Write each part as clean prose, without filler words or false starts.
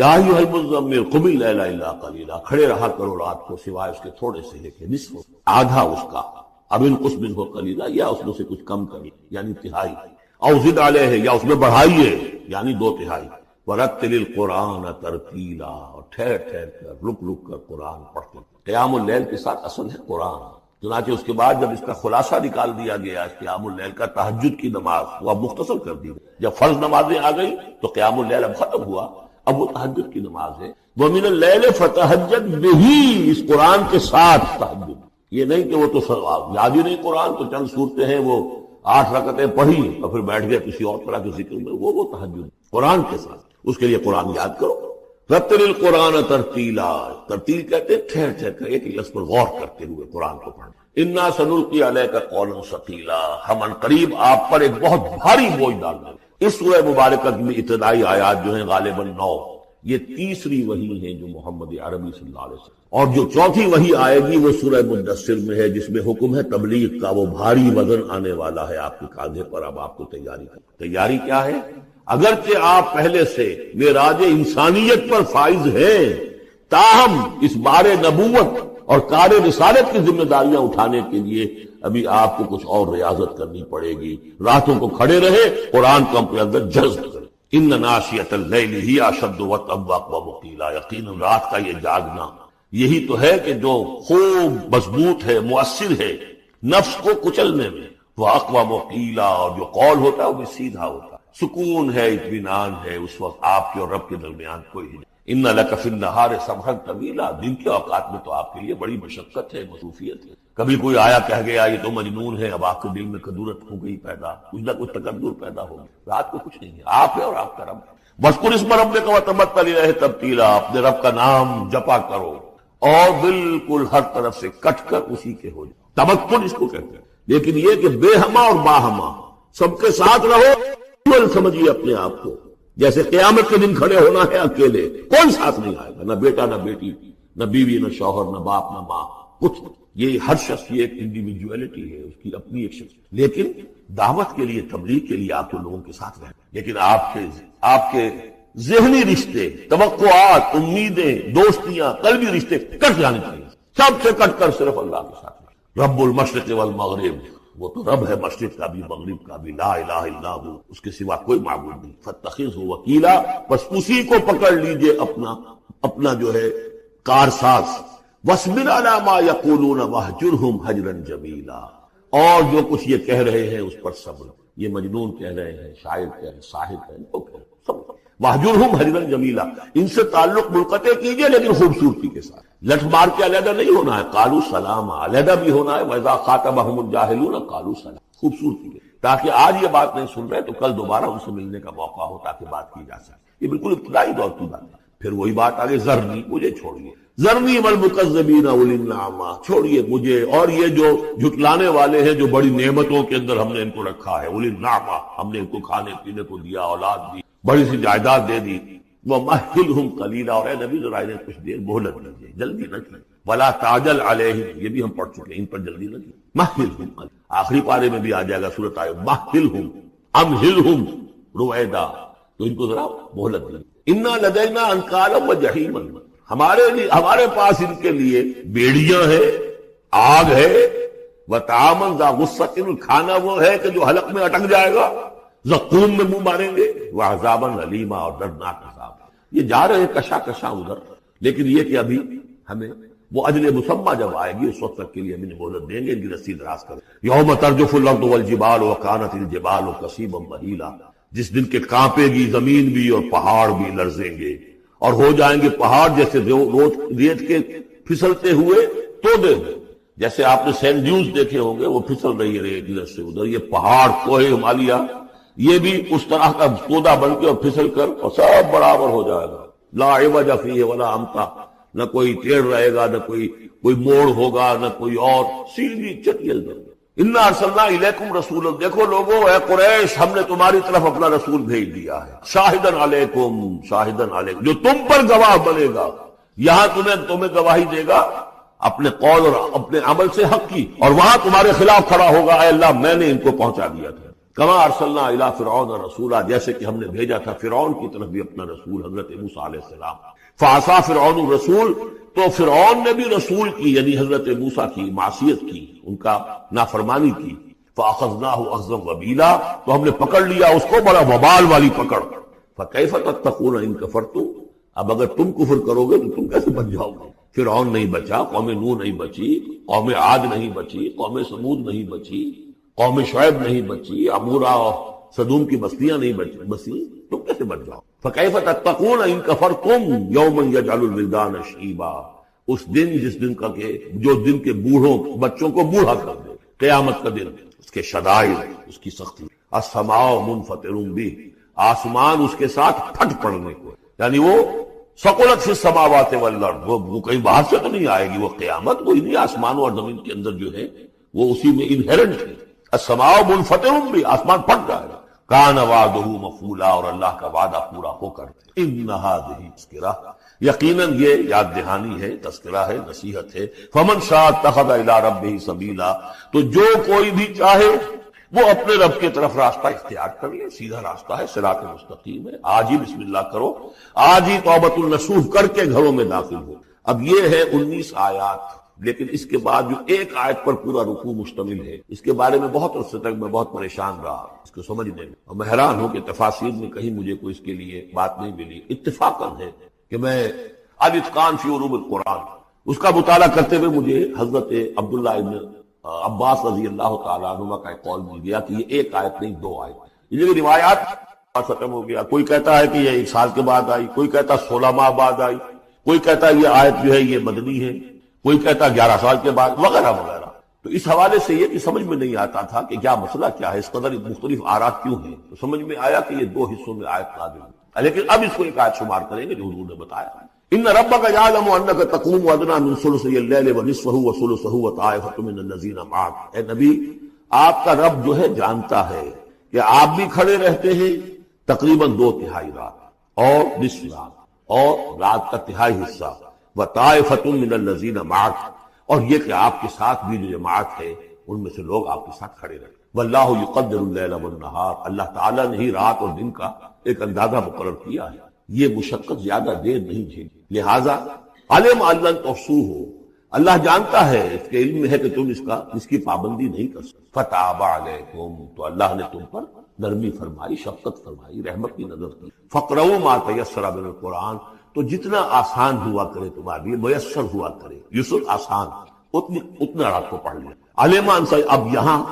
یا ایھا المزمل قم اللیل الا قلیلا، کھڑے رہا کرو رات کو سوائے اس کے تھوڑے سے ہے کہ نصف آدھا اس کا، اب انقص منہ قلیلا، یا اس میں سے کچھ کم کریے یعنی تہائی، او زد علیہ یا اس میں بڑھائیے یعنی 2/3، ورتل القرآن ترتیلا، اور ٹھہر ٹھہر کر رک رک کر قرآن پڑھتے۔ قیام اللیل کے ساتھ اصل ہے قرآن، چنانچہ اس کے بعد جب اس کا خلاصہ نکال دیا گیا اس قیام اللیل کا، تہجد کی نماز وہ اب مختصر کر دی گئی، جب فرض نمازیں آ گئی تو قیام اللیل اب ختم ہوا، اب وہ تہجد کی نماز ہے۔ وَمِنَ اللَّيْلِ فَتَہجد بِهِ، اس قرآن کے ساتھ تہجد، یہ نہیں کہ وہ تو یاد ہی نہیں قرآن تو چند صورتیں ہیں وہ 8 رکعتیں پڑھی اور پھر بیٹھ گئے کسی اور طرح کے ذکر میں، وہ تہجد قرآن کے ساتھ، اس کے لیے قرآن یاد کرو۔ رتل القرآن ترتیلا، ترتیل کہتے ہیں ٹھہر ٹھہر کر ایک لفظ پر غور کرتے ہوئے قرآن کو پڑھنا۔ انا سنلقی علیک قولا ثقیلا، ہم ان قریب آپ پر ایک بہت بھاری بوجھ ڈال دیں۔ اس سورہ مبارکہ کی ابتدائی آیات جو ہیں غالباً 9، یہ تیسری وحی ہے جو محمد عربی صلی اللہ علیہ وسلم، اور جو چوتھی وحی آئے گی وہ سورہ مدثر میں ہے، جس میں حکم ہے تبلیغ کا، وہ بھاری وزن آنے والا ہے آپ کے کاندھے پر، اب آپ کو تیاری کریں۔ تیاری کیا ہے؟ اگرچہ آپ پہلے سے معراج انسانیت پر فائز ہیں، تاہم اس بار نبوت اور کار رسالت کی ذمہ داریاں اٹھانے کے لیے ابھی آپ کو کچھ اور ریاضت کرنی پڑے گی۔ راتوں کو کھڑے رہے، قرآن کو اپنے اندر جذب کریں۔ ان ناشئۃ اللیل ہی اشد وطئا واقوم قیلا، یقیناً رات کا یہ جاگنا یہی تو ہے کہ جو خوب مضبوط ہے، مؤثر ہے نفس کو کچلنے میں، وہ اقوام قیلا، اور جو قول ہوتا ہے وہ بھی سیدھا ہوتا ہے، سکون ہے، اطمینان ہے، اس وقت آپ کے اور رب کے درمیان کوئی نہیں۔ ان لک فی النہار سبحا طویلا، دن کے اوقات میں تو آپ کے لیے بڑی مشقت ہے، مصروفیت ہے۔ کبھی کوئی آیا کہہ گیا یہ تو مجنون ہے، اب آپ کے دل میں کدورت ہو گئی پیدا، کچھ نہ کچھ تکدر پیدا ہو گیا۔ رات کو کچھ نہیں ہے، آپ ہے اور آپ کا رب ہے۔ واذکر اسم ربک وتبتل الیہ تبتیلا، اپنے رب کا نام جپا کرو اور بالکل ہر طرف سے کٹ کر اسی کے ہو جائے، تبتل اس کو کہتے ہیں۔ لیکن یہ کہ بے ہما اور باہما سب کے ساتھ رہو، سمجھیے اپنے آپ کو جیسے قیامت کے دن کھڑے ہونا ہے اکیلے، کوئی ساتھ نہیں آئے گا، نہ بیٹا نہ بیٹی، نہ بیوی نہ شوہر، نہ باپ نہ ماں، کچھ۔ یہ ہر شخص یہ ایک انڈیویجویلٹی ہے، اس کی اپنی ایک شخص، لیکن دعوت کے لیے، تبلیغ کے لیے آپ تو لوگوں کے ساتھ رہیں، لیکن آپ کے ذہنی رشتے، توقعات، امیدیں، دوستیاں، قلبی رشتے کٹ جانے چاہیے، سب سے کٹ کر صرف اللہ کے ساتھ رہیں۔ رب المشرق والمغرب، وہ تو رب ہے مشرق کا بھی مغرب کا بھی، لا الہ الا ہو، اس کے سوا کوئی معبود نہیں، فاتخذہ وکیلا، بس اسی کو پکڑ لیجئے اپنا جو ہے کارساز۔ واصبر علی ما یقولون واہجرہم ہجرا جمیلا، اور جو کچھ یہ کہہ رہے ہیں اس پر صبر، یہ مجنون کہہ رہے ہیں، شاعر کہہ رہے ہیں، ساحر کہہ رہے ہیں، صبر۔ واہجرہم ہجرا جمیلا، ان سے تعلق منقطع کیجئے لیکن خوبصورتی کے ساتھ، لٹ مار کے علیحدہ نہیں ہونا ہے، قالوا سلاما، علیحدہ بھی ہونا ہے، وَإِذَا خَاطَبَهُمُ الْجَاهِلُونَ قَالُوا سَلَامًا، خوبصورتی ہے، تاکہ آج یہ بات نہیں سن رہے تو کل دوبارہ ان سے ملنے کا موقع ہو، تاکہ بات کی جا سکے۔ یہ بالکل ابتدائی دور کی بات ہے۔ پھر وہی بات آگے، ذرنی، مجھے چھوڑیے، ذرنی والمکذبین اولی النعمہ، چھوڑیے مجھے اور یہ جو جھٹلانے والے ہیں، جو بڑی نعمتوں کے اندر ہم نے ان کو رکھا ہے، اولی النعمہ، ہم نے ان کو کھانے پینے کو دیا، اولاد دی، بڑی سی جائیداد دے دی، وَمَهِّلْهُمْ قَلِيلًا، اور اے نبی ذرا انہیں کچھ دیر مہلت دیجیے، جلدی نہ کیجیے، وَلَا تَعْجَلْ عَلَيْهِمْ، یہ بھی ہم پڑھ چکے ہیں، ان پر جلدی نہ کیجیے، مَهِّلْهُمْ قَلِيلًا، آخری پارے میں بھی آ جائے گا سورۃ آیہ، مَهِّلْهُمْ أَمْهِلْهُمْ رُوَیدًا، تو ان کو ذرا مہلت دیجیے۔ إِنَّا لَدَيْنَا أَنْكَالًا وَجَحِيمًا، ہمارے پاس ان کے لیے بیڑیاں ہیں، آگ ہے، وَطَعَامًا ذَا غُصَّةٍ، کھانا وہ ہے کہ جو حلق میں اٹک جائے گا، زقوم میں منہ ماریں گے، وَعَذَابًا أَلِيمًا، اور دردناک عذاب۔ یہ جا رہے ہیں کشا کشا ادھر، لیکن یہ کہ ابھی ہمیں وہ اجل مسمى جب آئے گی اس وقت تک کے لیے ہم انہیں مہلت دیں گے، ان کی رسی دراز کریں۔ یوم ترجف الارض والجبال وکانت الجبال کثیبا مہیلا، جس دن کے کانپے گی زمین بھی اور پہاڑ بھی لرزیں گے، اور ہو جائیں گے پہاڑ جیسے ریت کے پھسلتے ہوئے تودے، جیسے آپ نے سینڈ ڈیوز دیکھے ہوں گے، وہ پھسل رہی ہے ریت ادھر سے ادھر، یہ پہاڑ کوہ ہمالیہ یہ بھی اس طرح کا تودا بن کے اور پھسل کر اور سب برابر ہو جائے گا، لا عوج فیہ ولا امتا، نہ کوئی ٹیڑھ رہے گا، نہ کوئی موڑ ہوگا، نہ کوئی اور، سیدھی چٹیل در۔ انا ارسلنا الیکم رسولا، دیکھو لوگو اے قریش، ہم نے تمہاری طرف اپنا رسول بھیج دیا ہے، شاہدن علیکم، شاہدن علیکم، جو تم پر گواہ بنے گا، یہاں تمہیں گواہی دے گا اپنے قول اور اپنے عمل سے حق کی، اور وہاں تمہارے خلاف کھڑا ہوگا، اے اللہ میں نے ان کو پہنچا دیا تھا۔ کما ارسلنا الی فرعون رسولا، جیسے کہ ہم نے بھیجا تھا فرعون کی طرف بھی اپنا رسول حضرت موسیٰ علیہ السلام. فعصا فرعون الرسول، تو فرعون نے بھی رسول کی یعنی حضرت موسیٰ کی معصیت کی، ان کا نافرمانی کی. فاخذناہ اخذا وبیلا، تو ہم نے پکڑ لیا اس کو بڑا وبال والی پکڑ. فکیف تتقون ان کفرتم، اب اگر تم کفر کرو گے تو تم کیسے بچ جاؤ گے؟ فرعون نہیں بچا، قوم نوح نہیں بچی، قوم عاد نہیں بچی، قوم سمود نہیں بچی، قوم شعیب نہیں بچی، عمورہ اور صدوم کی بستیاں نہیں بسی، تم کیسے بچ جاؤ؟ فکیف تتقون ان کفرتم یوما یجعل الولدان شیبا، اس دن جس دن کا کہ جو دن کے بوڑھوں بچوں کو بوڑھا کر دے، قیامت کا دن، اس کے شدائد، اس کی سختی. السماء منفطر بہ، آسمان اس کے ساتھ پھٹ پڑنے کو، یعنی وہ ثقلت فی السماوات والارض، وہ کہیں باہر سے تو نہیں آئے گی، وہ قیامت وہی نہیں، آسمانوں اور زمین کے اندر جو ہے وہ اسی میں انہیرنٹ ہے. السماء منفطر بہ، آسمان پھٹ جائے گا. کان وعدہ مفعولا، اور اللہ کا وعدہ پورا ہو کر. ان ھذہ تذکرہ، یقیناً یہ یاد دہانی ہے، تذکرہ ہے، نصیحت ہے. فمن شاء اتخذ الی ربہ سبیلا، تو جو کوئی بھی چاہے وہ اپنے رب کی طرف راستہ اختیار کر لے، سیدھا راستہ ہے، صراط مستقیم ہے. آج ہی بسم اللہ کرو، آج ہی توبۃ النصوح کر کے گھروں میں داخل ہو. اب یہ ہے 19 آیات، لیکن اس کے بعد جو ایک آیت پر پورا رکوع مشتمل ہے، اس کے بارے میں بہت عرصے تک میں بہت پریشان رہا اس کو سمجھنے میں، اور میں حیران ہوں کہ تفاسیر میں کہیں مجھے کوئی اس کے لیے بات نہیں ملی. اتفاقاً ہے کہ میں الاتقان فی علوم القرآن اس کا مطالعہ کرتے ہوئے مجھے حضرت عبداللہ ابن عباس رضی اللہ تعالیٰ عنہ کا ایک قول مل گیا کہ یہ ایک آیت نہیں 2 آیت. یہ روایات ختم ہو گیا، کوئی کہتا ہے کہ یہ 1 سال کے بعد آئی، کوئی کہتا 16 ماہ بعد آئی، کوئی کہتا ہے یہ آیت جو ہے یہ مدنی ہے، کوئی کہتا 11 سال کے بعد، وغیرہ وغیرہ. تو اس حوالے سے یہ کہ سمجھ میں نہیں آتا تھا کہ کیا مسئلہ کیا ہے، اس قدر مختلف آراء کیوں ہیں. تو سمجھ میں آیا کہ یہ 2 حصوں میں آیت نازل ہوئی، لیکن اب اس کو ایک آیت شمار کریں گے جو حضور نے بتایا. ان ربک یعلم انک تقوم ادنی من ثلثی اللیل ونصفہ وثلثہ وطائفۃ من الذین معک. اے نبی، آپ کا رب جو ہے جانتا ہے کہ آپ بھی کھڑے رہتے ہیں تقریباً 2/3 رات اور نصف رات اور رات کا تہائی حصہ، وطائفۃ من الذین معک، اور یہ کہ آپ کے ساتھ بھی جو جماعت ہے ان میں سے لوگ آپ کے ساتھ کھڑے رہتے. واللہ یقدر اللیل والنہار، اللہ تعالیٰ نے ہی رات اور دن کا ایک اندازہ مقرر کیا ہے، یہ مشقت زیادہ دیر نہیں جھیلی. لہذا علم ان تحصوہ، اللہ جانتا ہے، اس کے علم میں ہے کہ تم اس کی پابندی نہیں کر سکتے. فتاب علیکم، تو اللہ نے تم پر نرمی فرمائی، شفقت فرمائی، رحمت کی نظر کی. فقرؤوا ما تیسر من القرآن، تو جتنا آسان ہوا کرے تمہارے لیے، میسر ہوا کرے، یسر آسان، اتنا رات کو پڑھ لیں. علم ان، اب یہاں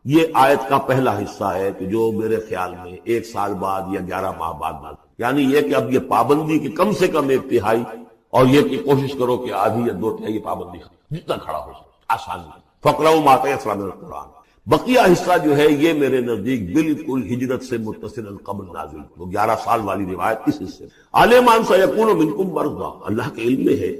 یہ آیت کا پہلا حصہ ہے کہ جو میرے خیال میں 1 سال بعد یا 11 ماہ بعد، یعنی یہ کہ اب یہ پابندی کی کم سے کم 1/3، اور یہ کہ کوشش کرو کہ آدھی یا 2/3 پابندی جتنا کھڑا ہو سکے آسانی. فقرؤوا ما تیسر من القرآن. بقیہ حصہ جو ہے یہ میرے نزدیک بالکل ہجرت سے متصل قبل نازل، وہ 11 سال والی روایت اس حصے. علم ان سیکون منکم مرضی، اللہ کے علم میں ہے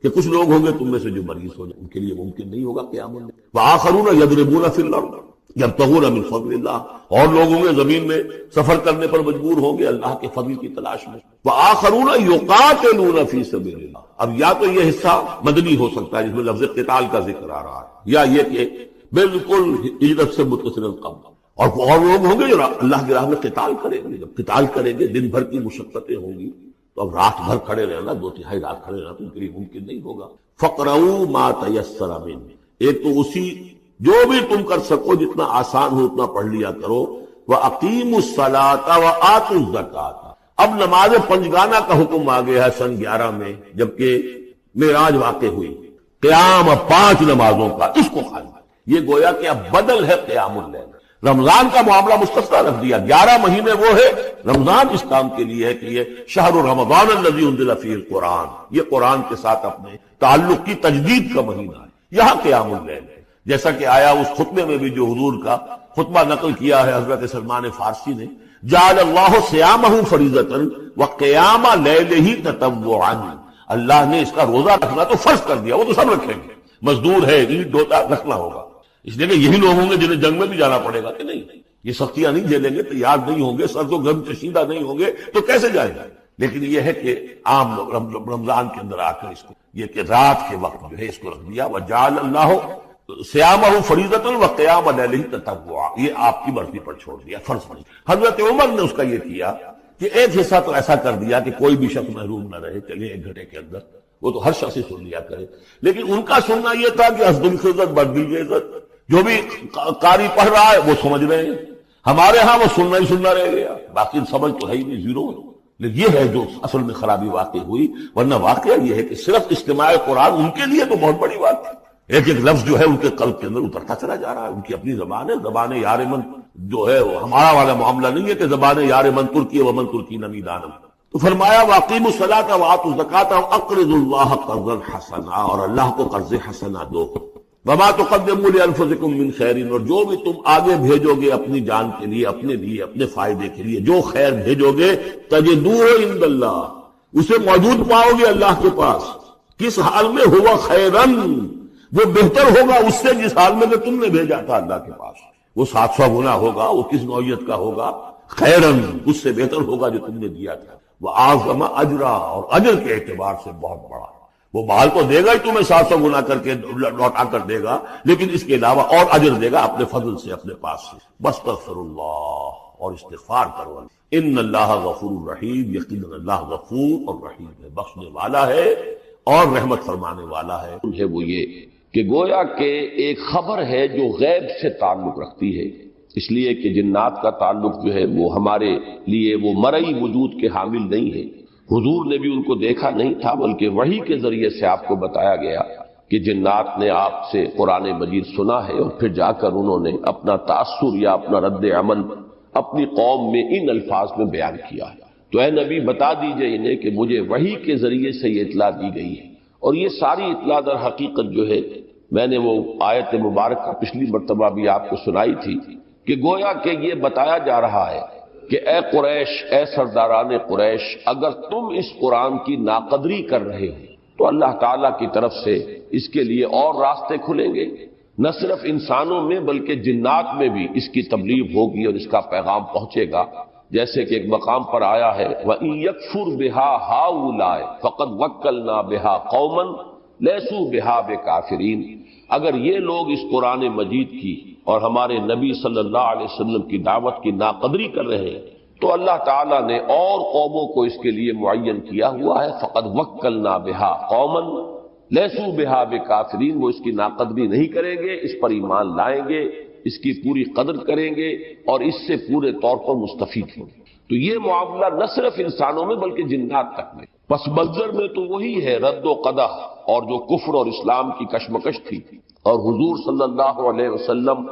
کہ کچھ لوگ ہوں گے تم میں سے جو مریض ہو جائیں، ان کے لیے ممکن نہیں ہوگا قیامت میں. وآخرون یضربون فی الارض یبتغون من فضل اللہ، اور لوگ ہوں گے زمین میں سفر کرنے پر مجبور ہوں گے اللہ کے فضل کی تلاش میں. وآخرون یقاتلون فی سبیل اللہ. اب یا تو یہ حصہ مدنی ہو سکتا ہے جس میں لفظ قتال کا ذکر آ رہا ہے، یا یہ کہ بالکل ہجرت سے متصل قبل، اور لوگ ہوں گے جو اللہ کی راہ میں قتال کریں گے. جب قتال کریں گے دن بھر کی مشقتیں ہوں گی، تو اب رات بھر کھڑے رہنا، 2/3 رات کھڑے رہنا تو ان کے لیے ممکن نہیں ہوگا. فقرؤوا ما تیسر منہ، ایک تو اسی جو بھی تم کر سکو جتنا آسان ہو اتنا پڑھ لیا کرو. وَأَقِيمُوا الصَّلَاةَ وَآتُوا الزَّكَاةَ. اب نماز پنجگانہ کا حکم آ گیا ہے سن 11 میں، جبکہ معراج واقع ہوئی. قیام 5 نمازوں کا، اس کو خالی یہ گویا کہ اب بدل ہے قیام اللیل. رمضان کا معاملہ مستثنیٰ رکھ دیا، 11 مہینے وہ ہے، رمضان اس کام کے لیے ہے کہ یہ شہر رمضان الذی انزل فیہ القرآن، یہ قرآن کے ساتھ اپنے تعلق کی تجدید کا مہینہ ہے. یہاں قیام اللیل ہے، جیسا کہ آیا اس خطبے میں بھی جو حضور کا خطبہ نقل کیا ہے حضرت سلمان فارسی نے، جعل اللہ صیامہ فریضۃ وقیام لیلہ تطوعا. اللہ نے اس کا روزہ رکھنا تو فرض کر دیا، وہ تو سب رکھیں گے، مزدور ہے، عید ڈوتا رکھنا ہوگا، اس لیے کہ یہی لوگ ہوں گے جنہیں جنگ میں بھی جانا پڑے گا کہ نہیں، یہ سختیاں نہیں جھیلیں گے، تیار نہیں ہوں گے، سرد و گرم چشیدہ نہیں ہوں گے تو کیسے جائیں گے. لیکن یہ ہے کہ عام رمضان کے اندر آ کر اس کو یہ کہ رات کے وقت جو ہے اس کو رکھ دیا. وجعل اللہ سیامہ فریضۃ و قیام لیلہ تطوعا، یہ آپ کی مرضی پر چھوڑ دیا، فرض نہیں۔ حضرت عمر نے اس کا یہ کیا کہ ایک حصہ تو ایسا کر دیا کہ کوئی بھی شخص محروم نہ رہے، چلیے 1 گھنٹے کے اندر وہ تو ہر شخص ہی سن لیا کرے، لیکن ان کا سننا یہ تھا کہ حسب الخزت بدل عزت، جو بھی قاری پڑھ رہا ہے وہ سمجھ رہے ہیں، ہمارے ہاں وہ سننا ہی سننا رہ گیا، باقی سمجھ تو ہے ہی نہیں، زیرو۔ لیکن یہ ہے جو اصل میں خرابی واقع ہوئی، ورنہ واقعہ یہ ہے کہ صرف استماع قرآن ان کے لیے تو بہت بڑی بات ہے، ایک ایک لفظ جو ہے ان کے قلب کے اندر اترتا چلا جا رہا ہے، ان کی اپنی زبان ہے، زبان یار من جو ہے وہ ہمارا والا معاملہ نہیں ہے کہ زبان یار من ترکی و من ترکی نمی دانم۔ تو فرمایا واقیموا الصلاۃ وآتوا الزکاۃ واقرضوا اللہ قرضا حسنا، اور اللہ کو قرض حسنا دو۔ وما تقدموا لانفسکم من خیر، اور جو بھی تم آگے بھیجو گے اپنی جان کے لیے، اپنے فائدے کے لیے، جو خیر بھیجو گے تجدوہ عند اللہ، اسے موجود پاؤ گے اللہ کے پاس، کس حال میں؟ ہوا خیرن، وہ بہتر ہوگا اس سے جس حال میں کہ تم نے بھیجا تھا اللہ کے پاس، وہ 700 گنا ہوگا، وہ کس نوعیت کا ہوگا؟ خیرن، اس سے بہتر ہوگا جو تم نے دیا تھا، وہ اعظم اجرا، اور اجر کے اعتبار سے بہت بڑا، وہ مال تو دے گا ہی تمہیں 700 گنا کر کے لوٹا کر دے گا، لیکن اس کے علاوہ اور اجر دے گا اپنے فضل سے، اپنے پاس سے۔ بستغفر اللہ، اور استغفار کرو، ان اللہ غفور رحیم، یقینا اللہ غفور اور رحیم ہے، بخشنے والا ہے اور رحمت فرمانے والا ہے۔ وہ یہ کہ گویا کہ ایک خبر ہے جو غیب سے تعلق رکھتی ہے، اس لیے کہ جنات کا تعلق جو ہے وہ ہمارے لیے وہ مرئی وجود کے حامل نہیں ہے، حضور نے بھی ان کو دیکھا نہیں تھا، بلکہ وحی کے ذریعے سے آپ کو بتایا گیا کہ جنات نے آپ سے قرآن مجید سنا ہے، اور پھر جا کر انہوں نے اپنا تاثر یا اپنا رد عمل اپنی قوم میں ان الفاظ میں بیان کیا ہے۔ تو اے نبی بتا دیجئے انہیں کہ مجھے وحی کے ذریعے سے یہ اطلاع دی گئی ہے، اور یہ ساری اطلاع در حقیقت جو ہے میں نے وہ آیت مبارکہ پچھلی مرتبہ بھی آپ کو سنائی تھی کہ گویا کہ یہ بتایا جا رہا ہے کہ اے قریش، اے سرداران قریش، اگر تم اس قرآن کی ناقدری کر رہے ہو تو اللہ تعالیٰ کی طرف سے اس کے لیے اور راستے کھلیں گے، نہ صرف انسانوں میں بلکہ جنات میں بھی اس کی تبلیغ ہوگی اور اس کا پیغام پہنچے گا، جیسے کہ ایک مقام پر آیا ہے وَإِن يَكْفُرْ بِهَا هَؤُلَاءِ فَقَدْ وَكَّلْنَا بِهَا قَوْمًا لَيْسُوا بِهَا بِكَافِرِينَ، اگر یہ لوگ اس قرآن مجید کی اور ہمارے نبی صلی اللہ علیہ وسلم کی دعوت کی ناقدری کر رہے ہیں تو اللہ تعالیٰ نے اور قوموں کو اس کے لیے معین کیا ہوا ہے، فَقَدْ وَكَّلْنَا بِهَا قَوْمًا لَيْسُوا بِهَا بِكَافِرِينَ، وہ اس کی ناقدری نہیں کریں گے، اس پر ایمان لائیں گے، اس کی پوری قدر کریں گے اور اس سے پورے طور پر مستفید ہوں گے۔ تو یہ معاملہ نہ صرف انسانوں میں بلکہ جنات تک میں، پس منظر میں تو وہی ہے رد و قدح اور جو کفر اور اسلام کی کشمکش تھی، اور حضور صلی اللہ علیہ وسلم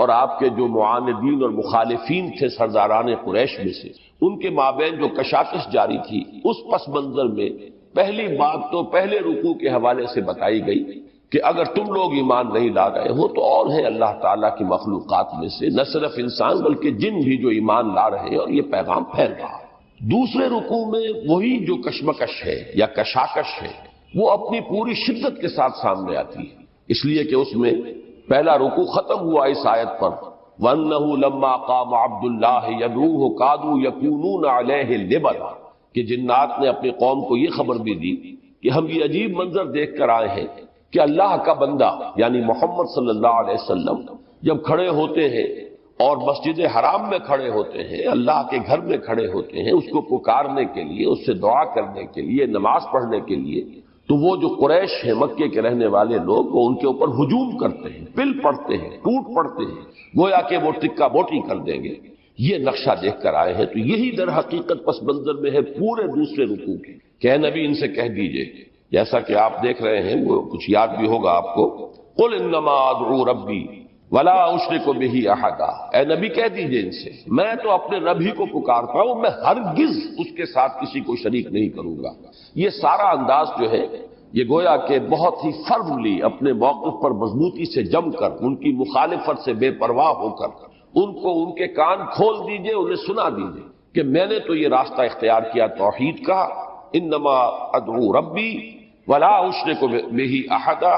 اور آپ کے جو معاندین اور مخالفین تھے سرداران قریش میں سے، ان کے مابین جو کشاکش جاری تھی، اس پس منظر میں پہلی بات تو پہلے رکوع کے حوالے سے بتائی گئی کہ اگر تم لوگ ایمان نہیں لا رہے ہو تو اور ہے اللہ تعالیٰ کی مخلوقات میں سے نہ صرف انسان بلکہ جن بھی جو ایمان لا رہے ہیں اور یہ پیغام پھیل رہا ہے۔ دوسرے رکوع میں وہی جو کشمکش ہے یا کشاکش ہے وہ اپنی پوری شدت کے ساتھ سامنے آتی ہے، اس لیے کہ اس میں پہلا رکوع ختم ہوا اس آیت پر وَأَنَّهُ لَمَّا قَامَ عَبْدُ اللَّهِ يَدْعُوهُ كَادُوا يَكُونُونَ عَلَيْهِ لِبَدًا، کہ جنات نے اپنی قوم کو یہ خبر بھی دی کہ ہم یہ عجیب منظر دیکھ کر آئے ہیں کہ اللہ کا بندہ یعنی محمد صلی اللہ علیہ وسلم جب کھڑے ہوتے ہیں اور مسجد حرام میں کھڑے ہوتے ہیں، اللہ کے گھر میں کھڑے ہوتے ہیں اس کو پکارنے کے لیے، اس سے دعا کرنے کے لیے، نماز پڑھنے کے لیے، تو وہ جو قریش ہیں مکے کے رہنے والے لوگ وہ ان کے اوپر ہجوم کرتے ہیں، پل پڑتے ہیں، ٹوٹ پڑتے ہیں، گویا کہ وہ ٹکا بوٹی کر دیں گے۔ یہ نقشہ دیکھ کر آئے ہیں، تو یہی در حقیقت پس منظر میں ہے پورے دوسرے رکوع کے کہ اے نبی ان سے کہہ دیجئے، جیسا کہ آپ دیکھ رہے ہیں وہ کچھ یاد بھی ہوگا آپ کو، قل انما ادعو ربی ولا اشرک بہ احدا، اے نبی کہہ دیجئے ان سے میں تو اپنے رب ہی کو پکارتا ہوں، میں ہرگز اس کے ساتھ کسی کو شریک نہیں کروں گا۔ یہ سارا انداز جو ہے یہ گویا کہ بہت ہی فرملی اپنے موقف پر مضبوطی سے جم کر ان کی مخالفت سے بے پرواہ ہو کر ان کو ان کے کان کھول دیجئے، انہیں سنا دیجئے کہ میں نے تو یہ راستہ اختیار کیا توحید کا، انما ادعو ربی ولا اشرک بہ احدا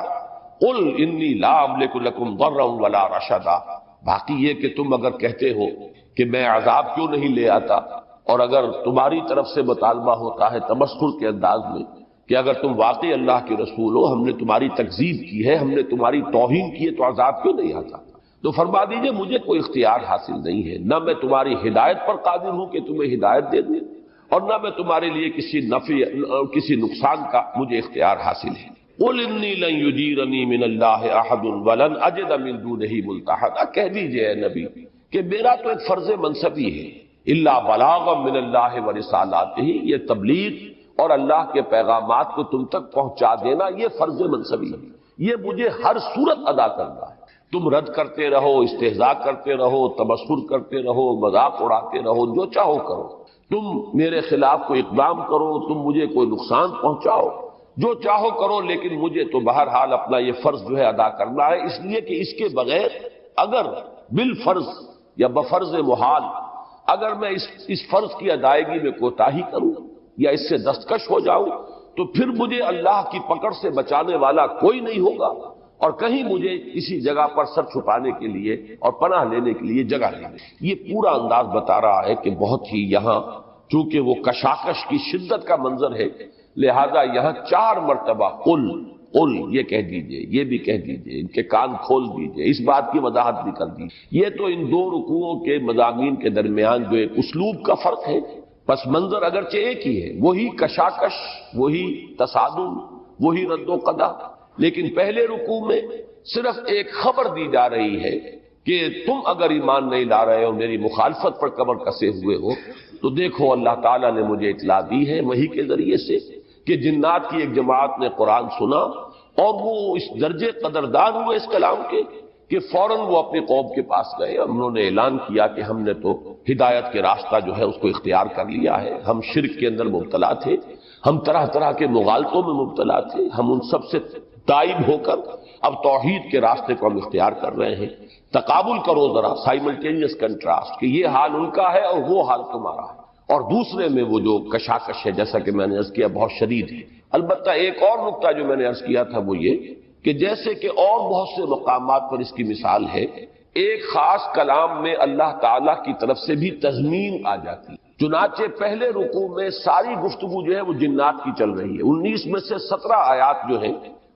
قل انی لا املک لکم ضرا ولا رشدا۔ باقی یہ کہ تم اگر کہتے ہو کہ میں عذاب کیوں نہیں لے آتا، اور اگر تمہاری طرف سے مطالبہ ہوتا ہے تمسخر کے انداز میں کہ اگر تم واقعی اللہ کے رسول ہو، ہم نے تمہاری تکذیب کی ہے، ہم نے تمہاری توہین کی ہے، تو عذاب کیوں نہیں آتا؟ تو فرما دیجئے مجھے کوئی اختیار حاصل نہیں ہے، نہ میں تمہاری ہدایت پر قادر ہوں کہ تمہیں ہدایت دے دوں، اور نہ میں تمہارے لیے کسی نفع کسی نقصان کا مجھے اختیار حاصل ہے۔ قل انی لن یجیرنی من اللہ احد ولن اجد من دونہ ملتحدا، کہہ دیجئے اے نبی کہ میرا تو ایک فرض منصبی ہے، الا بلاغا من اللہ ورسالاتہ، یہ تبلیغ اور اللہ کے پیغامات کو تم تک پہنچا دینا یہ فرض منصبی ہے، یہ مجھے ہر صورت ادا کرنا ہے۔ تم رد کرتے رہو، استہزاء کرتے رہو، تبصر کرتے رہو، مذاق اڑاتے رہو، جو چاہو کرو، تم میرے خلاف کوئی اقدام کرو، تم مجھے کوئی نقصان پہنچاؤ، جو چاہو کرو، لیکن مجھے تو بہرحال اپنا یہ فرض جو ہے ادا کرنا ہے، اس لیے کہ اس کے بغیر اگر بالفرض یا بفرض محال اگر میں اس فرض کی ادائیگی میں کوتاہی کروں یا اس سے دستکش ہو جاؤں تو پھر مجھے اللہ کی پکڑ سے بچانے والا کوئی نہیں ہوگا، اور کہیں مجھے کسی جگہ پر سر چھپانے کے لیے اور پناہ لینے کے لیے جگہ نہیں ہے۔ یہ پورا انداز بتا رہا ہے کہ بہت ہی یہاں چونکہ وہ کشاکش کی شدت کا منظر ہے، لہذا یہاں 4 مرتبہ قل یہ کہہ دیجئے، یہ بھی کہہ دیجئے، ان کے کان کھول دیجئے، اس بات کی وضاحت بھی کر دی۔ یہ تو ان 2 رکوعوں کے مضامین کے درمیان جو ایک اسلوب کا فرق ہے، پس منظر اگرچہ ایک ہی ہے، وہی کشاکش، وہی تصادم، وہی رد و قدا، لیکن پہلے رکوع میں صرف ایک خبر دی جا رہی ہے کہ تم اگر ایمان نہیں لا رہے ہو، میری مخالفت پر کمر کسے ہوئے ہو، تو دیکھو اللہ تعالیٰ نے مجھے اطلاع دی ہے وحی کے ذریعے سے کہ جنات کی ایک جماعت نے قرآن سنا اور وہ اس درجے قدردان ہوئے اس کلام کے کہ فوراً وہ اپنے قوم کے پاس گئے، انہوں نے اعلان کیا کہ ہم نے تو ہدایت کے راستہ جو ہے اس کو اختیار کر لیا ہے، ہم شرک کے اندر مبتلا تھے، ہم طرح طرح کے مغالطوں میں مبتلا تھے، ہم ان سب سے تائب ہو کر اب توحید کے راستے کو ہم اختیار کر رہے ہیں۔ تقابل کرو ذرا، سائملٹینیس کنٹراسٹ، کہ یہ حال ان کا ہے اور وہ حال تمہارا ہے، اور دوسرے میں وہ جو کشاکش ہے جیسا کہ میں نے عرض کیا بہت شدید ہے۔ البتہ ایک اور نقطہ جو میں نے عرض کیا تھا وہ یہ کہ جیسے کہ اور بہت سے مقامات پر اس کی مثال ہے، ایک خاص کلام میں اللہ تعالیٰ کی طرف سے بھی تضمین آ جاتی ہے۔ چنانچہ پہلے رکوع میں ساری گفتگو جو ہے وہ جنات کی چل رہی ہے، 19 میں سے 17 آیات جو ہیں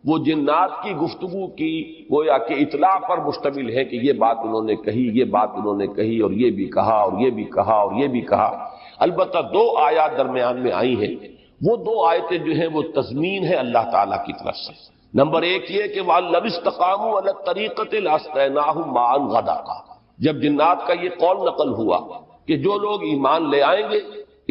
وہ جنات کی گفتگو کی گویا کہ اطلاع پر مشتمل ہے کہ یہ بات انہوں نے کہی، یہ بات انہوں نے کہی، اور یہ بھی کہا، اور یہ بھی کہا، اور یہ بھی کہا۔ البتہ 2 آیات درمیان میں آئی ہیں، وہ 2 آیتیں جو ہیں وہ تضمین ہے اللہ تعالیٰ کی طرف سے۔ نمبر 1 یہ کہ وَلَوِ اسْتَقَامُوا عَلَى الطَّرِيقَةِ لَأَسْقَيْنَاهُم مَّاءً غَدَقًا، جب جنات کا یہ قول نقل ہوا کہ جو لوگ ایمان لے آئیں گے،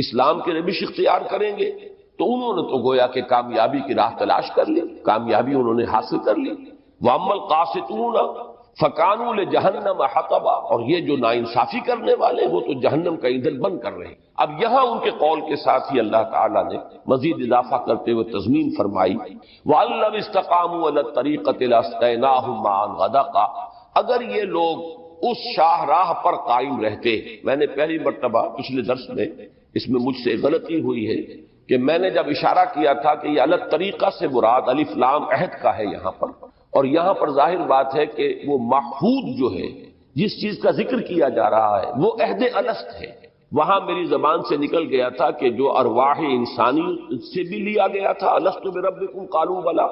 اسلام کے روش اختیار کریں گے، تو انہوں نے تو گویا کہ کامیابی کی راہ تلاش کر لی، کامیابی انہوں نے حاصل کر لی۔ وَأَمَّا الْقَاسِطُونَ فَكَانُوا لِجَهَنَّمَ حَطَبًا، اور یہ جو ناانصافی کرنے والے وہ تو جہنم کا ایندھن بن کر رہے ہیں۔ اب یہاں ان کے قول کے ساتھ ہی اللہ تعالیٰ نے مزید اضافہ کرتے ہوئے تضمین فرمائی وَأَلَّوِ اسْتَقَامُوا عَلَى الطَّرِيقَةِ لَأَسْقَيْنَاهُم مَّاءً غَدَقًا، اگر یہ لوگ اس شاہراہ پر قائم رہتے۔ میں نے پہلی مرتبہ پچھلے درس میں اس میں مجھ سے غلطی ہوئی ہے کہ میں نے جب اشارہ کیا تھا کہ یہ الگ طریقہ سے مراد الف لام عہد کا ہے یہاں پر، اور یہاں پر ظاہر بات ہے کہ وہ محفوظ جو ہے جس چیز کا ذکر کیا جا رہا ہے وہ عہد الست ہے۔ وہاں میری زبان سے نکل گیا تھا کہ جو ارواح انسانی سے بھی لیا گیا تھا الست بربکم قالوا بلا،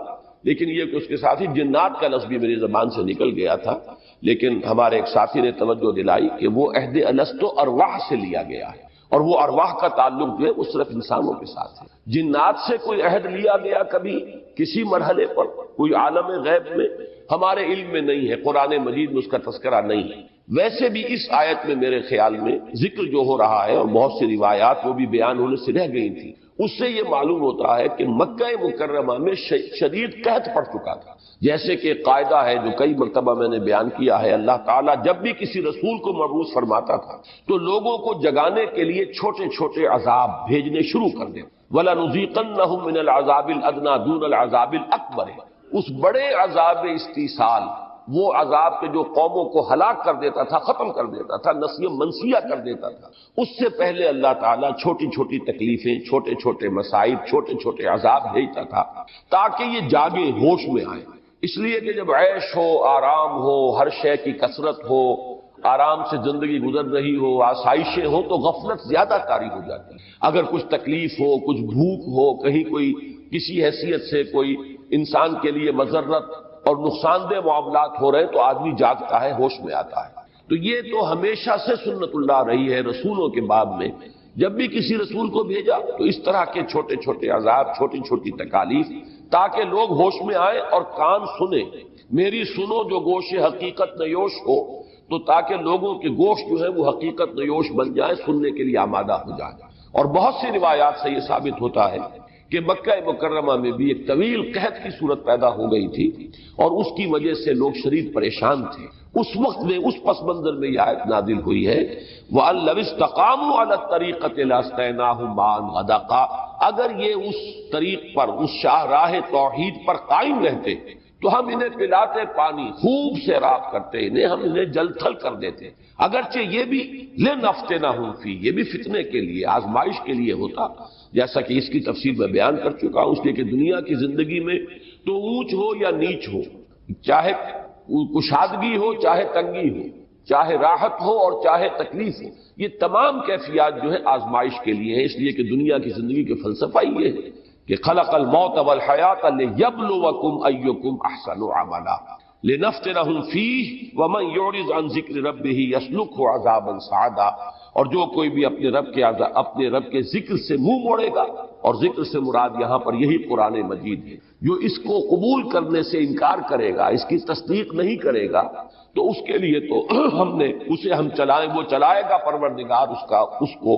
لیکن یہ کہ اس کے ساتھ ہی جنات کا لفظ بھی میری زبان سے نکل گیا تھا، لیکن ہمارے ایک ساتھی نے توجہ دلائی کہ وہ عہد الست ارواح سے لیا گیا ہے، اور وہ ارواح کا تعلق جو ہے وہ صرف انسانوں کے ساتھ ہے۔ جنات سے کوئی عہد لیا گیا کبھی کسی مرحلے پر کوئی عالم غیب میں ہمارے علم میں نہیں ہے، قرآن مجید میں اس کا تذکرہ نہیں ہے۔ ویسے بھی اس آیت میں میرے خیال میں ذکر جو ہو رہا ہے اور بہت سی روایات وہ بھی بیان ہونے سے رہ گئی تھی، اس سے یہ معلوم ہوتا ہے کہ مکہ مکرمہ میں شدید قحط پڑ چکا تھا۔ جیسے کہ قاعدہ ہے جو کئی مرتبہ میں نے بیان کیا ہے، اللہ تعالیٰ جب بھی کسی رسول کو مبعوث فرماتا تھا تو لوگوں کو جگانے کے لیے چھوٹے چھوٹے عذاب بھیجنے شروع کر دے۔ وَلَنُذِيقَنَّهُم مِّنَ الْعَذَابِ الْأَدْنَىٰ دُونَ الْعَذَابِ الْأَكْبَرِ، اس بڑے عذاب استیصال، وہ عذاب کے جو قوموں کو ہلاک کر دیتا تھا، ختم کر دیتا تھا، نسیہ منسیہ کر دیتا تھا، اس سے پہلے اللہ تعالیٰ چھوٹی چھوٹی تکلیفیں، چھوٹے چھوٹے مصائب، چھوٹے چھوٹے عذاب بھیجتا تھا تاکہ یہ جاگے، ہوش میں آئے۔ اس لیے کہ جب عیش ہو، آرام ہو، ہر شے کی کثرت ہو، آرام سے زندگی گزر رہی ہو، آسائشیں ہو، تو غفلت زیادہ طاری ہو جاتی ہے۔ اگر کچھ تکلیف ہو، کچھ بھوک ہو، کہیں کوئی کسی حیثیت سے کوئی انسان کے لیے مضرت اور نقصان دہ معاملات ہو رہے ہیں تو آدمی جاگتا ہے، ہوش میں آتا ہے۔ تو یہ تو ہمیشہ سے سنت اللہ رہی ہے رسولوں کے باب میں، جب بھی کسی رسول کو بھیجا تو اس طرح کے چھوٹے چھوٹے عذاب، چھوٹی چھوٹی تکالیف، تاکہ لوگ ہوش میں آئیں اور کان سنیں۔ میری سنو جو گوش حقیقت نیوش ہو، تو تاکہ لوگوں کے گوشت جو ہے وہ حقیقت نیوش بن جائے، سننے کے لیے آمادہ ہو جائے۔ اور بہت سی روایات سے یہ ثابت ہوتا ہے کہ مکہ مکرمہ میں بھی ایک طویل قحط کی صورت پیدا ہو گئی تھی، اور اس کی وجہ سے لوگ شدید پریشان تھے۔ اس وقت میں اس پس منظر میں یہ آیت نازل ہوئی ہے وَأَن لَوِ اسْتَقَامُوا عَلَى الطَّرِيقَةِ لَأَسْقَيْنَاهُم مَاءً غَدَقًا، اگر یہ اس طریق پر، اس شاہراہ توحید پر قائم رہتے تو ہم انہیں پلاتے پانی، خوب سیراب کرتے انہیں، ہم انہیں جل تھل کر دیتے۔ اگرچہ یہ بھی لِنَفْتِنَهُمْ فِيهِ، یہ بھی فتنے کے لیے، آزمائش کے لیے ہوتا، جیسا کہ اس کی تفصیل میں بیان کر چکا ہوں، اس لیے کہ دنیا کی زندگی میں تو اونچ ہو یا نیچ ہو، چاہے کشادگی ہو چاہے تنگی ہو، چاہے راحت ہو اور چاہے تکلیف ہو، یہ تمام کیفیات جو ہے آزمائش کے لیے ہے۔ اس لیے کہ دنیا کی زندگی کے فلسفہ یہ ہے کہ خلق الموت والحیات لیبلوکم ایکم احسن عملا لنفتنہم فیہ ومن یعرض عن ذکر ربہ یسلکہ عذابا صعدا، اور جو کوئی بھی اپنے رب کے ذکر سے منہ موڑے گا، اور ذکر سے مراد یہاں پر یہی قرآن مجید ہے، جو اس کو قبول کرنے سے انکار کرے گا، اس کی تصدیق نہیں کرے گا، تو اس کے لیے تو ہم چلائیں، وہ چلائے گا پروردگار اس کو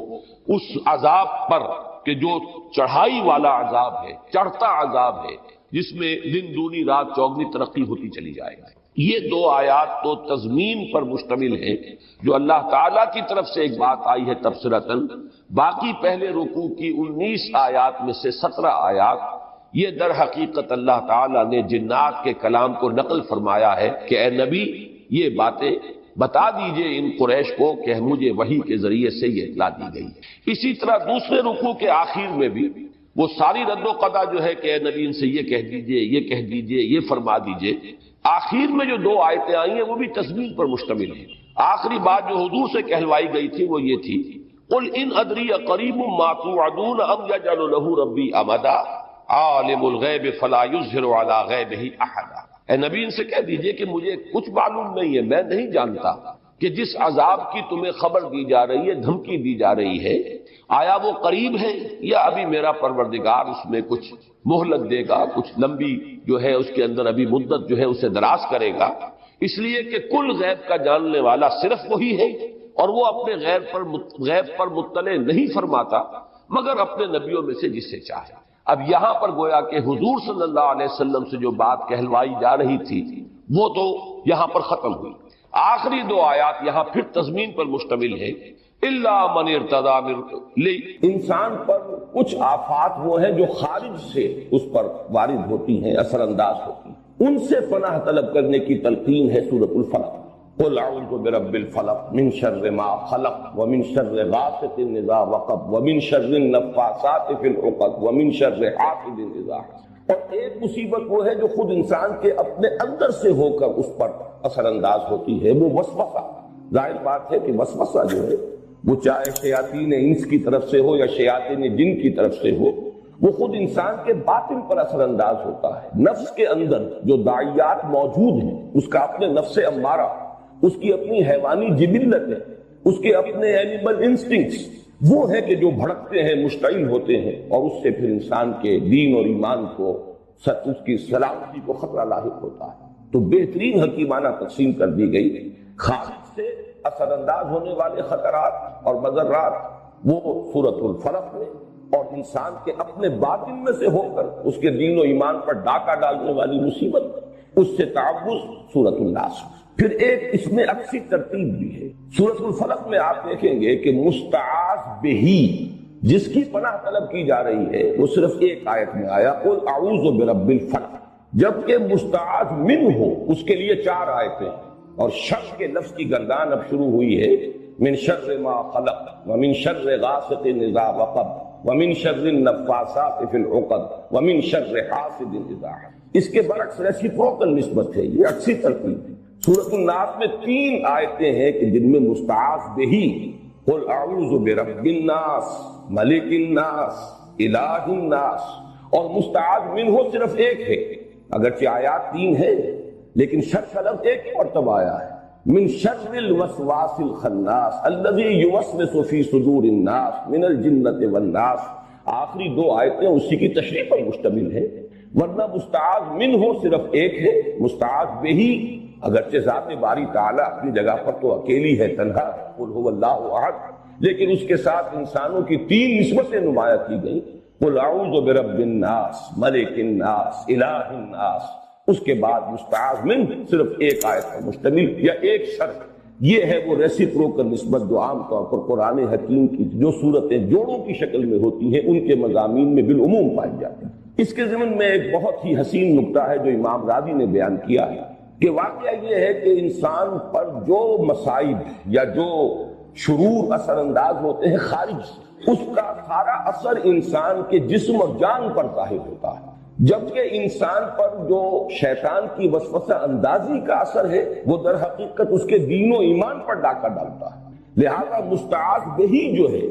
اس عذاب پر کہ جو چڑھائی والا عذاب ہے، چڑھتا عذاب ہے، جس میں دن دونی رات چوگنی ترقی ہوتی چلی جائے گی۔ یہ دو آیات تو تضمین پر مشتمل ہیں، جو اللہ تعالیٰ کی طرف سے ایک بات آئی ہے تبصرتاً، باقی پہلے رکوع کی 19 آیات میں سے 17 آیات یہ در حقیقت اللہ تعالیٰ نے جنات کے کلام کو نقل فرمایا ہے کہ اے نبی یہ باتیں بتا دیجئے ان قریش کو کہ مجھے وحی کے ذریعے سے یہ اطلاع دی گئی ہے۔ اسی طرح دوسرے رکوع کے آخر میں بھی وہ ساری رد و قضا جو ہے کہ اے نبی ان سے یہ کہہ دیجئے، یہ کہہ دیجئے، یہ فرما دیجئے، آخر میں جو دو آیتیں آئی ہیں وہ بھی تضمین پر مشتمل ہیں۔ آخری بات جو حضور سے کہلوائی گئی تھی وہ یہ تھی قل ان ادری قریب ما توعدون ام یجعل له ربی امدا عالم الغیب فلا یظہر علی غیبہ احدا، اے نبی ان سے کہہ دیجئے کہ مجھے کچھ معلوم نہیں ہے، میں نہیں جانتا کہ جس عذاب کی تمہیں خبر دی جا رہی ہے، دھمکی دی جا رہی ہے، آیا وہ قریب ہے یا ابھی میرا پروردگار اس میں کچھ مہلت دے گا، کچھ لمبی جو ہے اس کے اندر ابھی مدت جو ہے اسے دراز کرے گا۔ اس لیے کہ کل غیب کا جاننے والا صرف وہی ہے، اور وہ اپنے غیب پر مطلع نہیں فرماتا مگر اپنے نبیوں میں سے جس سے چاہے۔ اب یہاں پر گویا کہ حضور صلی اللہ علیہ وسلم سے جو بات کہلوائی جا رہی تھی وہ تو یہاں پر ختم ہوئی۔ آخری دو آیات یہاں پھر تضمین پر مشتمل ہے الا من ارتضی من، انسان پر کچھ آفات وہ ہیں جو خارج سے اس پر وارد ہوتی ہیں، اثر انداز ہوتی ہیں، ان سے پناہ طلب کرنے کی تلقین ہے سورۃ الفلق۔ قل اعوذ برب الفلق من شر ما خلق ومن شر غاسق اذا وقب ومن شر النفاثات في العقد ومن شر حاسد اذا حسد۔ اور ایک مصیبت وہ ہے جو خود انسان کے اپنے اندر سے ہو کر اس پر اثر انداز ہوتی ہے، وہ وسوسہ۔ ظاہر بات ہے کہ وسوسہ جو ہے وہ چاہے شیاطین انس کی طرف سے ہو یا شیاطین جن کی طرف سے ہو، وہ خود انسان کے باطن پر اثر انداز ہوتا ہے۔ نفس کے اندر جو داعیات موجود ہیں، اس کا اپنے نفس امارہ، اس کی اپنی حیوانی جبلت ہے، اس کے اپنے اینیمل انسٹنکٹس، وہ ہے کہ جو بھڑکتے ہیں، مشتعل ہوتے ہیں، اور اس سے پھر انسان کے دین اور ایمان کو، اس کی سلامتی کو خطرہ لاحق ہوتا ہے۔ تو بہترین حکیمانہ تقسیم کر دی گئی، خارج سے اثر انداز ہونے والے خطرات اور مضرات وہ سورۃ الفلق میں، اور انسان کے اپنے باطن میں سے ہو کر اس کے دین و ایمان پر ڈاکہ ڈالنے والی مصیبت، اس سے تعوذ سورۃ الناس۔ پھر ایک اس میں عکسی ترتیب بھی ہے۔ سورۃ الفلق میں آپ دیکھیں گے کہ مستعاذ بہ، جس کی پناہ طلب کی جا رہی ہے، وہ صرف ایک آیت میں آیا قل اعوذ برب الفلق، جبکہ مستعاذ من ہو اس کے لیے 4 آیتیں، اور شر کے لفظ کی گردان اب شروع ہوئی ہے من شر ما خلق ومن شر غاسق اذا وقب ومن شر النفاثات فی العقد ومن شر حاسد اذا حسد۔ اس کے برعکس ریسیپروکل نسبت ہے، یہ عکسی ترتیب ہے۔ سورۃ الناس میں 3 آیتیں ہیں کہ جن میں مستعاذ بہ، قل اعوذ برب الناس ملک الناس الہ الناس، اور مستعاذ منہ صرف ایک ہے، اگرچہ آیات 3 ہیں لیکن شر کا لفظ ایک ہی مرتبہ آیا ہے، من شر الوسواس الخناس الذی یوسوس فی صدور الناس من الجنۃ والناس، آخری 2 آیتیں اسی کی تشریح پر مشتمل ہیں، ورنہ مستعاذ منہ صرف ایک ہے، مستعاذ بہی اگرچہ ذات باری تعالیٰ اپنی جگہ پر تو اکیلی ہے، تنہا، قل هو اللہ احد، لیکن اس کے ساتھ انسانوں کی 3 نسبتیں نمایاں کی گئیں، قل اعوذ برب الناس ملک الناس الہ الناس، اس کے بعد مستعاذ من صرف ایک آیت پر مشتمل یا ایک شرط، یہ ہے وہ ریسیپروکل نسبت جو عام طور پر قرآن حکیم کی جو صورتیں جوڑوں کی شکل میں ہوتی ہیں ان کے مضامین میں بالعموم پائی جاتی ہیں۔ اس کے ضمن میں ایک بہت ہی حسین نکتہ ہے جو امام راضی نے بیان کیا ہے کہ واقعہ یہ ہے کہ انسان پر جو مصائب یا جو شرور اثر انداز ہوتے ہیں خارج سے، اس کا سارا اثر انسان کے جسم اور جان پر ظاہر ہوتا ہے، جبکہ انسان پر جو شیطان کی وسوسہ اندازی کا اثر ہے وہ در حقیقت اس کے دین و ایمان پر ڈاکہ ڈالتا ہے۔ لہذا مستعاذ بہی جو ہے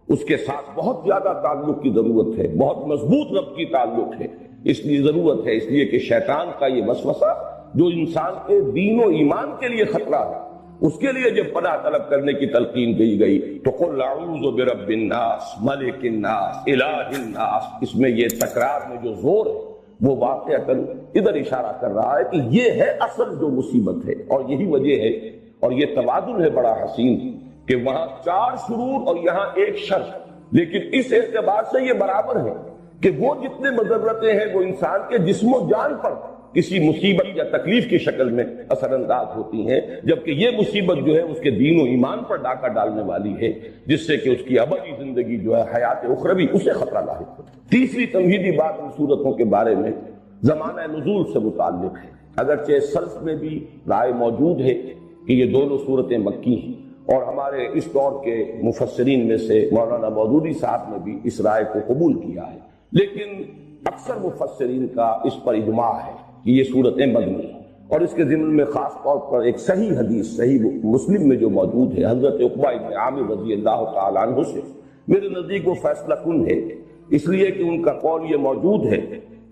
اس کے ساتھ بہت زیادہ تعلق کی ضرورت ہے، بہت مضبوط ربط کی تعلق ہے، اس لیے ضرورت ہے، اس لیے کہ شیطان کا یہ وسوسہ جو انسان کے دین و ایمان کے لیے خطرہ ہے، اس کے لیے جب پناہ طلب کرنے کی تلقین کی گئی تو قل اعوذ برب الناس ملک الناس الہ الناس، اس میں یہ تکرار میں جو زور ہے وہ واقعتاً ادھر اشارہ کر رہا ہے کہ یہ ہے اصل جو مصیبت ہے، اور یہی وجہ ہے اور یہ توازن ہے بڑا حسین کہ وہاں 4 شرور اور یہاں ایک شر، لیکن اس اعتبار سے یہ برابر ہے کہ وہ جتنے مضرتیں ہیں وہ انسان کے جسم و جان پر کسی مصیبت یا تکلیف کی شکل میں اثر انداز ہوتی ہیں، جبکہ یہ مصیبت جو ہے اس کے دین و ایمان پر ڈاکہ ڈالنے والی ہے، جس سے کہ اس کی ابدی زندگی جو ہے حیات اخروی اسے خطرہ لاحق ہے۔ تیسری تمہیدی بات ان صورتوں کے بارے میں زمانہ نزول سے متعلق ہے، اگرچہ سلف میں بھی رائے موجود ہے کہ یہ دونوں صورتیں مکی ہیں، اور ہمارے اس دور کے مفسرین میں سے مولانا مودودی صاحب نے بھی اس رائے کو قبول کیا ہے، لیکن اکثر مفسرین کا اس پر اجماع ہے کہ یہ صورتیں مدنی ہیں، اور اس کے ضمن میں خاص طور پر ایک صحیح حدیث صحیح مسلم میں جو موجود ہے حضرت عقبہ بن عامر رضی اللہ تعالیٰ عنہ سے، میرے نزدیک وہ فیصلہ کن ہے، اس لیے کہ ان کا قول یہ موجود ہے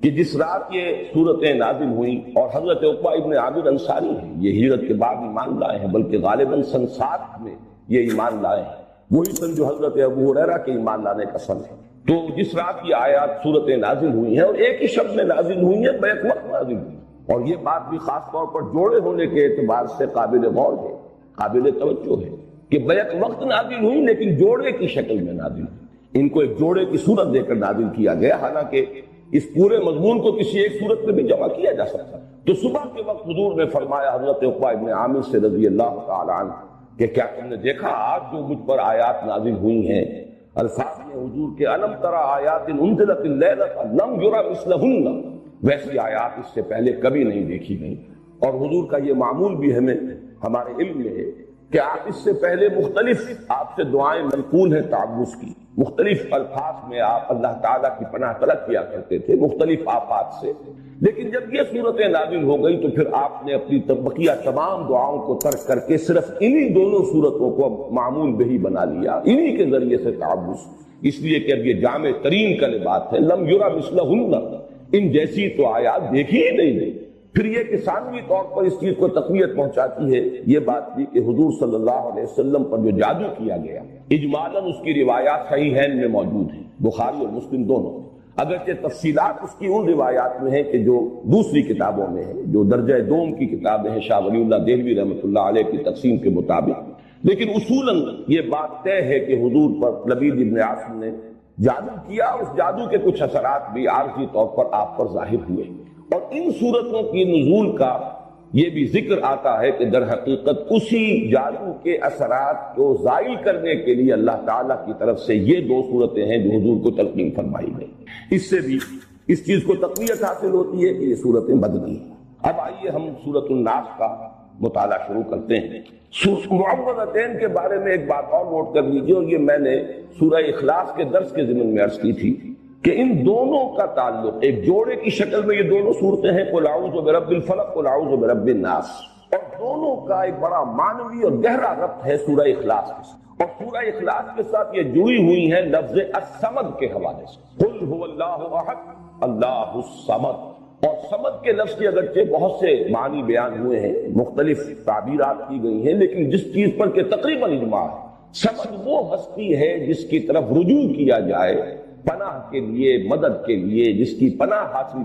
کہ جس رات یہ صورتیں نازل ہوئیں، اور حضرت عقبہ ابن عامر انصاری ہیں، یہ ہجرت کے بعد ایمان لائے ہیں، بلکہ غالباً سن 7 میں یہ ایمان لائے ہیں، وہی سن جو حضرت ابو ہریرہ کے ایمان لانے کا سن ہے۔ تو جس رات کی آیات صورتیں نازل ہوئی ہیں اور ایک ہی شب میں نازل ہوئی ہیں، بیک وقت نازل ہوئی، اور یہ بات بھی خاص طور پر جوڑے ہونے کے اعتبار سے قابل غور ہے، قابل توجہ ہے کہ بیک وقت نازل ہوئی لیکن جوڑے کی شکل میں نازل ہوئی، ان کو ایک جوڑے کی صورت دے کر نازل کیا گیا، حالانکہ اس پورے مضمون کو کسی ایک صورت میں بھی جمع کیا جا سکتا۔ تو صبح کے وقت حضور نے فرمایا حضرت عقبہ ابن عامر سے رضی اللہ تعالیٰ عنہ کہ کیا تم نے دیکھا آج جو مجھ پر آیات نازل ہوئی ہیں، الفاظ میں حضور کے الم ترى آیات انزلت اللیلۃ لم یری مثلہن، ویسی آیات اس سے پہلے کبھی نہیں دیکھی گئی، اور حضور کا یہ معمول بھی ہمارے علم میں ہے کہ آپ اس سے پہلے مختلف آپ سے دعائیں منقول ہیں تعوذ کی، مختلف الفاظ میں آپ اللہ تعالیٰ کی پناہ طلب کیا کرتے تھے مختلف آفات سے، لیکن جب یہ صورتیں نازل ہو گئی تو پھر آپ نے اپنی بقیہ تمام دعاؤں کو ترک کر کے صرف انہی دونوں صورتوں کو معمول بہی بنا لیا، انہی کے ذریعے سے تعوذ، اس لیے کہ اب یہ جامع ترین کلمات ہیں، لم یری مثلہن، ان جیسی تو آیات دیکھی ہی نہیں گئی۔ پھر یہ کہ ثانوی طور پر اس چیز کو تقویت پہنچاتی ہے یہ بات بھی کہ حضور صلی اللہ علیہ وسلم پر جو جادو کیا گیا اجمالاً اس کی روایات صحیحین میں موجود ہیں، بخاری اور مسلم دونوں، اگرچہ تفصیلات اس کی ان روایات میں ہیں کہ جو دوسری کتابوں میں ہیں، جو درجہ دوم کی کتابیں ہیں شاہ ولی اللہ دہلوی رحمۃ اللہ علیہ کی تقسیم کے مطابق، لیکن اصولاً یہ بات طے ہے کہ حضور پر لبید ابن عاصم نے جادو کیا، اس جادو کے کچھ اثرات بھی عارضی طور پر آپ پر ظاہر ہوئے، اور ان صورتوں کی نزول کا یہ بھی ذکر آتا ہے کہ در حقیقت اسی جادو کے اثرات کو زائل کرنے کے لیے اللہ تعالیٰ کی طرف سے یہ 2 صورتیں ہیں جو حضور کو تلقین فرمائی گئی، اس سے بھی اس چیز کو تقویت حاصل ہوتی ہے کہ یہ صورتیں مدنی ہیں۔ اب آئیے ہم سورۃ الناس کا مطالعہ شروع کرتے ہیں۔ معوذتین کے بارے میں ایک بات اور نوٹ کر لیجیے، اور یہ میں نے سورہ اخلاص کے درس کے ضمن میں عرض کی تھی کہ ان دونوں کا تعلق ایک جوڑے کی شکل میں یہ دونوں صورتیں ہیں، قل اعوذ برب الفلق قل اعوذ برب الناس، اور دونوں کا ایک بڑا معنوی اور گہرا ربط ہے سورہ اخلاص کے ساتھ، اور سورہ اخلاص کے ساتھ یہ جڑی ہوئی ہیں لفظ الصمد کے حوالے سے، قل هو اللہ احد اللہ الصمد۔ اور صمد کے لفظ کے اگرچہ بہت سے معنی بیان ہوئے ہیں، مختلف تعبیرات کی گئی ہیں، لیکن جس چیز پر کہ تقریباً اجماع ہے، صمد وہ ہستی ہے جس کی طرف رجوع کیا جائے پناہ کے لیے، مدد کے لیے، جس کی پناہ حاصل کی